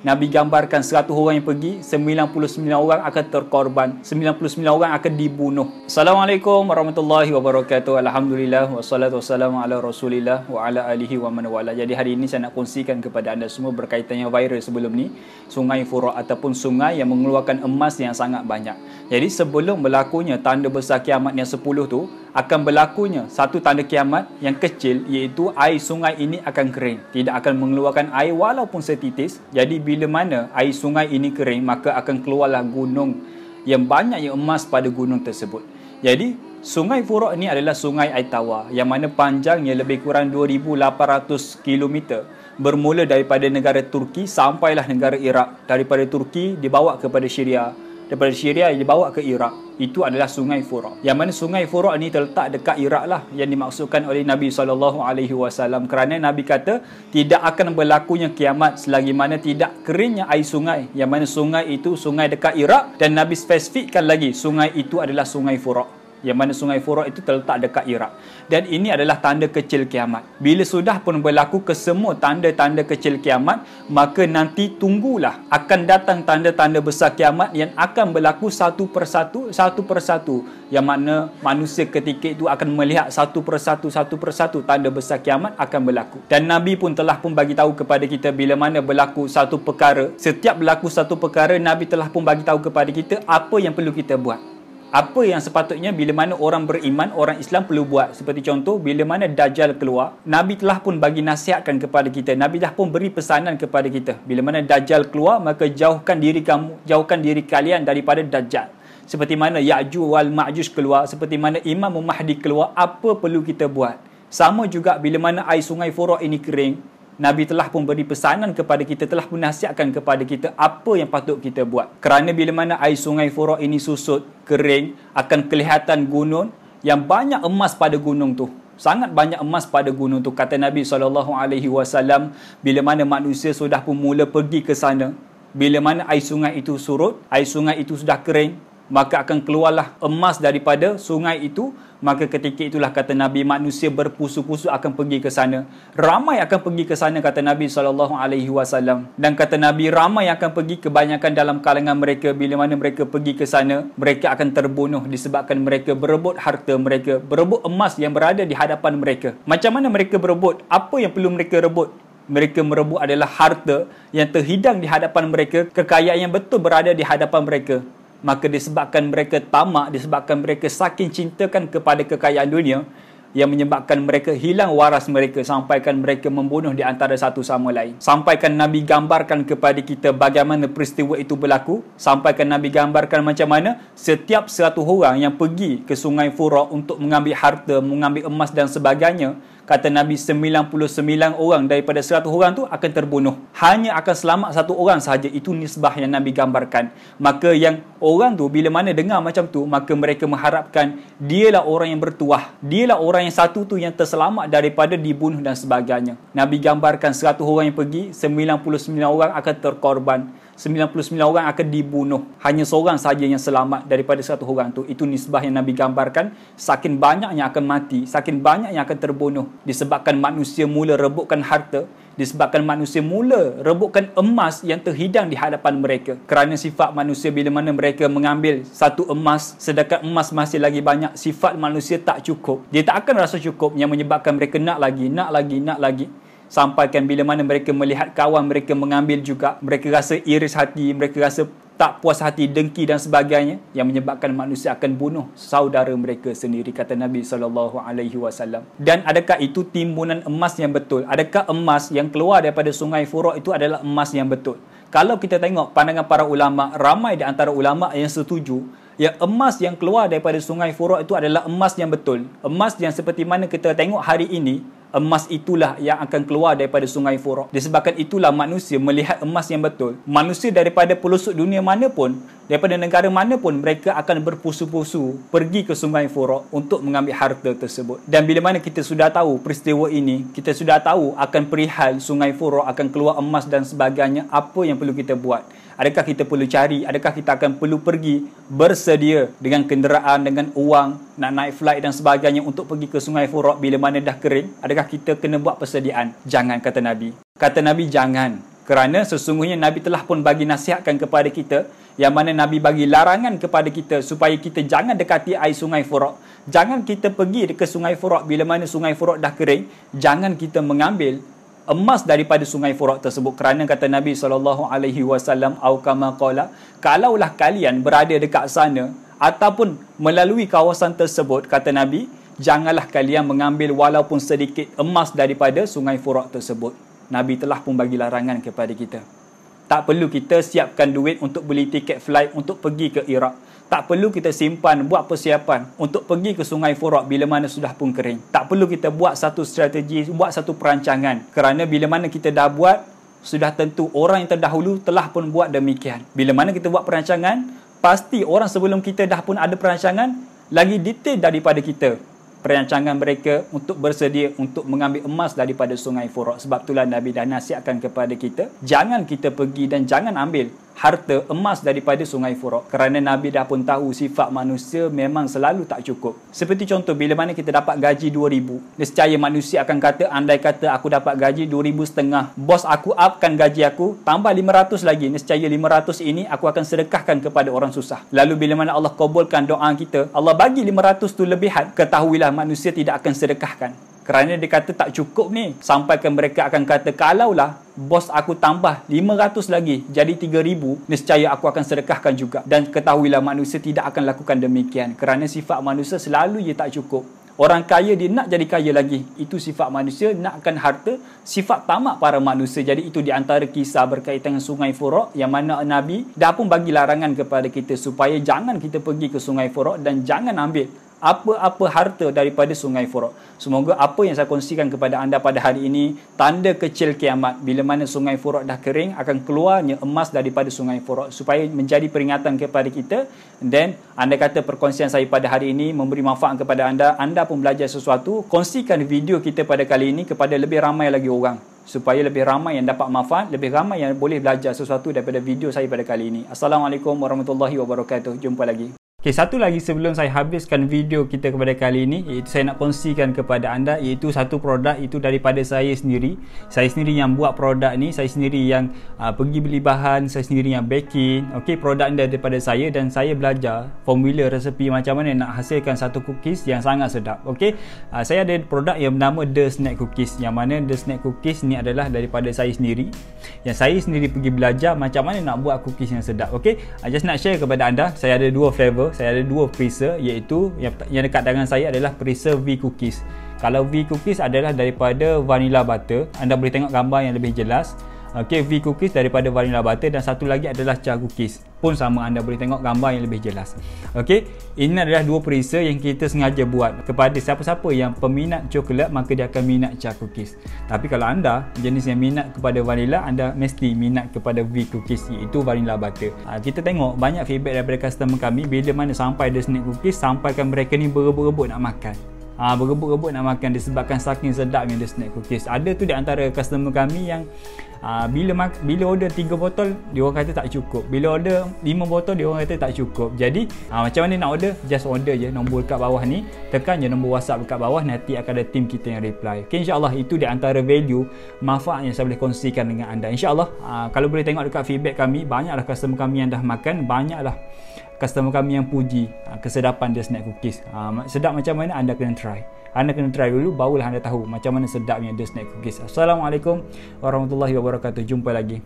Nabi gambarkan 100 orang yang pergi, 99 orang akan terkorban, 99 orang akan dibunuh. Assalamualaikum warahmatullahi wabarakatuh. Alhamdulillah wassalatu wassalamu ala Rasulillah wa ala alihi wa man wala. Jadi hari ini saya nak kongsikan kepada anda semua berkaitan yang viral sebelum ni, Sungai Furat ataupun sungai yang mengeluarkan emas yang sangat banyak. Jadi sebelum berlakunya tanda besar kiamat yang 10 tu, akan berlakunya satu tanda kiamat yang kecil, iaitu air sungai ini akan kering, tidak akan mengeluarkan air walaupun setitis. Jadi bila mana air sungai ini kering, maka akan keluarlah gunung yang banyak yang emas pada gunung tersebut. Jadi Sungai Furat ini adalah sungai air tawar yang mana panjangnya lebih kurang 2,800 km, bermula daripada negara Turki sampailah negara Iraq, daripada Turki dibawa kepada Syria, daripada Syria dibawa ke Iraq. Itu adalah Sungai Furat. Yang mana Sungai Furat ini terletak dekat Iraq lah, yang dimaksudkan oleh Nabi SAW, kerana Nabi kata tidak akan berlakunya kiamat selagi mana tidak keringnya air sungai, yang mana sungai itu sungai dekat Iraq, dan Nabi spesifikkan lagi sungai itu adalah Sungai Furat, yang mana Sungai Furat itu terletak dekat Iraq. Dan ini adalah tanda kecil kiamat. Bila sudah pun berlaku kesemua tanda-tanda kecil kiamat, maka nanti tunggulah akan datang tanda-tanda besar kiamat yang akan berlaku satu persatu, yang mana manusia ketika itu akan melihat satu persatu tanda besar kiamat akan berlaku. Dan Nabi pun telah pun bagi tahu kepada kita bila mana berlaku satu perkara. Setiap berlaku satu perkara, Nabi telah pun bagi tahu kepada kita apa yang perlu kita buat, apa yang sepatutnya bila mana orang beriman, orang Islam perlu buat. Seperti contoh, bila mana Dajjal keluar, Nabi telah pun bagi nasihatkan kepada kita, Nabi dah pun beri pesanan kepada kita, bila mana Dajjal keluar, maka jauhkan diri kalian daripada Dajjal. Seperti mana Ya'juj wal Ma'juj keluar, seperti mana Imam Mahdi keluar, apa perlu kita buat. Sama juga bila mana air Sungai Furat ini kering, Nabi telah pun beri pesanan kepada kita, telah pun nasihatkan kepada kita apa yang patut kita buat. Kerana bila mana air Sungai Furat ini susut, kering, akan kelihatan gunung yang banyak emas pada gunung tu. Sangat banyak emas pada gunung tu. Kata Nabi SAW, bila mana manusia sudah pun mula pergi ke sana, bila mana air sungai itu surut, air sungai itu sudah kering, maka akan keluarlah emas daripada sungai itu. Maka ketika itulah kata Nabi, manusia berpusu-pusu akan pergi ke sana. Ramai akan pergi ke sana, kata Nabi SAW. Dan kata Nabi, ramai akan pergi, kebanyakan dalam kalangan mereka, bila mana mereka pergi ke sana, mereka akan terbunuh disebabkan mereka berebut harta mereka, berebut emas yang berada di hadapan mereka. Macam mana mereka berebut? Apa yang perlu mereka rebut? Mereka merebut adalah harta yang terhidang di hadapan mereka, kekayaan yang betul berada di hadapan mereka. Maka disebabkan mereka tamak, disebabkan mereka saking cintakan kepada kekayaan dunia, yang menyebabkan mereka hilang waras mereka, sampaikan mereka membunuh di antara satu sama lain. Sampaikan Nabi gambarkan kepada kita bagaimana peristiwa itu berlaku. Sampaikan Nabi gambarkan macam mana setiap 100 orang yang pergi ke Sungai Furat untuk mengambil harta, mengambil emas dan sebagainya, kata Nabi 99 orang daripada 100 orang tu akan terbunuh. Hanya akan selamat satu orang sahaja. Itu nisbah yang Nabi gambarkan. Maka yang orang tu bila mana dengar macam tu, maka mereka mengharapkan dialah orang yang bertuah, dialah orang yang satu tu yang terselamat daripada dibunuh dan sebagainya. Nabi gambarkan 100 orang yang pergi, 99 orang akan terkorban, 99 orang akan dibunuh. Hanya seorang sahaja yang selamat daripada 100 orang tu. Itu nisbah yang Nabi gambarkan. Saking banyak yang akan mati, saking banyak yang akan terbunuh, disebabkan manusia mula rebutkan harta, disebabkan manusia mula rebutkan emas yang terhidang di hadapan mereka. Kerana sifat manusia bila mana mereka mengambil satu emas, sedangkan emas masih lagi banyak, sifat manusia tak cukup. Dia tak akan rasa cukup, yang menyebabkan mereka nak lagi. Sampaikan bila mana mereka melihat kawan mereka mengambil juga, mereka rasa iris hati, mereka rasa tak puas hati, dengki dan sebagainya, yang menyebabkan manusia akan bunuh saudara mereka sendiri, kata Nabi SAW. Dan adakah itu timbunan emas yang betul? Adakah emas yang keluar daripada Sungai Furat itu adalah emas yang betul? Kalau kita tengok pandangan para ulama, ramai di antara ulama yang setuju yang emas yang keluar daripada Sungai Furat itu adalah emas yang betul. Emas yang seperti mana kita tengok hari ini, emas itulah yang akan keluar daripada Sungai Furat. Disebabkan itulah manusia melihat emas yang betul. Manusia daripada pelosok dunia mana pun, daripada negara mana pun, mereka akan berpusu-pusu pergi ke Sungai Furat untuk mengambil harta tersebut. Dan bila mana kita sudah tahu peristiwa ini, kita sudah tahu akan perihal Sungai Furat akan keluar emas dan sebagainya, apa yang perlu kita buat? Adakah kita perlu cari? Adakah kita akan perlu pergi bersedia dengan kenderaan, dengan uang, nak naik flight dan sebagainya untuk pergi ke Sungai Furat bila mana dah kering? Adakah kita kena buat persediaan? Jangan, kata Nabi. Kata Nabi, jangan. Kerana sesungguhnya Nabi telah pun bagi nasihatkan kepada kita, yang mana Nabi bagi larangan kepada kita supaya kita jangan dekati air sungai Furat. Jangan kita pergi ke sungai Furat bila mana sungai Furat dah kering. Jangan kita mengambil emas daripada sungai Furat tersebut. Kerana kata Nabi SAW, au kama qala, kalaulah kalian berada dekat sana ataupun melalui kawasan tersebut, kata Nabi, janganlah kalian mengambil walaupun sedikit emas daripada sungai Furat tersebut. Nabi telah pun bagi larangan kepada kita. Tak perlu kita siapkan duit untuk beli tiket flight untuk pergi ke Iraq. Tak perlu kita simpan, buat persiapan untuk pergi ke sungai Furat bila mana sudah pun kering. Tak perlu kita buat satu strategi, buat satu perancangan. Kerana bila mana kita dah buat, sudah tentu orang yang terdahulu telah pun buat demikian. Bila mana kita buat perancangan, pasti orang sebelum kita dah pun ada perancangan lagi detail daripada kita. Perancangan mereka untuk bersedia untuk mengambil emas daripada sungai Furat. Sebab itulah Nabi dah nasihatkan kepada kita, jangan kita pergi dan jangan ambil harta emas daripada sungai Furat. Kerana Nabi dah pun tahu sifat manusia memang selalu tak cukup. Seperti contoh, bila mana kita dapat gaji 2,000, nescaya manusia akan kata, andai kata aku dapat gaji 2,500, bos aku upkan gaji aku tambah 500 lagi, nescaya 500 ini aku akan sedekahkan kepada orang susah. Lalu bila mana Allah kabulkan doa kita, Allah bagi 500 tu lebihan, ketahuilah manusia tidak akan sedekahkan. Kerana dia kata tak cukup ni. Sampaikan mereka akan kata, kalaulah bos aku tambah 500 lagi jadi 3,000, nescaya aku akan sedekahkan juga. Dan ketahuilah manusia tidak akan lakukan demikian. Kerana sifat manusia selalu ia tak cukup. Orang kaya dia nak jadi kaya lagi. Itu sifat manusia, nakkan harta. Sifat tamak para manusia. Jadi itu di antara kisah berkaitan dengan sungai Furat, yang mana Nabi dah pun bagi larangan kepada kita supaya jangan kita pergi ke sungai Furat dan jangan ambil apa-apa harta daripada sungai Furat. Semoga apa yang saya kongsikan kepada anda pada hari ini tanda kecil kiamat. Bila mana sungai Furat dah kering, akan keluarnya emas daripada sungai Furat, supaya menjadi peringatan kepada kita. Dan anda kata perkongsian saya pada hari ini memberi manfaat kepada anda, anda pun belajar sesuatu, kongsikan video kita pada kali ini kepada lebih ramai lagi orang, supaya lebih ramai yang dapat manfaat, lebih ramai yang boleh belajar sesuatu daripada video saya pada kali ini. Assalamualaikum warahmatullahi wabarakatuh. Jumpa lagi. Okay, satu lagi sebelum saya habiskan video kita kepada kali ini, iaitu saya nak kongsikan kepada anda, iaitu satu produk itu daripada saya sendiri. Saya sendiri yang buat produk ni, saya sendiri yang pergi beli bahan, saya sendiri yang baking. Okey, produk ni daripada saya dan saya belajar formula resepi macam mana nak hasilkan satu cookies yang sangat sedap. Okey, saya ada produk yang bernama The Snack Cookies, yang mana The Snack Cookies ni adalah daripada saya sendiri, yang saya sendiri pergi belajar macam mana nak buat cookies yang sedap. Okey, just nak share kepada anda, saya ada dua flavor. Saya ada dua preser, iaitu yang dekat tangan saya adalah preser V Cookies. Kalau V Cookies adalah daripada vanilla butter, anda boleh tengok gambar yang lebih jelas. Okey, V Cookies daripada vanilla butter, dan satu lagi adalah Cha Cookies, pun sama, anda boleh tengok gambar yang lebih jelas. Okey, ini adalah dua preser yang kita sengaja buat kepada siapa-siapa yang peminat coklat, maka dia akan minat Cha Cookies. Tapi kalau anda jenis yang minat kepada vanilla, anda mesti minat kepada V Cookies, iaitu vanilla butter. Kita tengok banyak feedback daripada customer kami, bila mana sampai The Snack Cookies, sampaikan mereka ni berebut-rebut nak makan. Berebut-rebut nak makan disebabkan saking sedapnya The Snack Cookies. Ada tu di antara customer kami yang bila order 3 botol, dia orang kata tak cukup. Bila order 5 botol, dia orang kata tak cukup. Jadi macam mana nak order? Just order je, nombor dekat bawah ni, tekan je nombor WhatsApp dekat bawah, nanti akan ada tim kita yang reply. Okay, insyaAllah itu di antara value manfaat yang saya boleh kongsikan dengan anda. InsyaAllah kalau boleh tengok dekat feedback kami, banyaklah customer kami yang dah makan, banyaklah customer kami yang puji kesedapan The Snack Cookies. Sedap macam mana, anda kena try. Anda kena try dulu, barulah anda tahu macam mana sedapnya The Snack Cookies. Assalamualaikum warahmatullahi wabarakatuh. Jumpa lagi.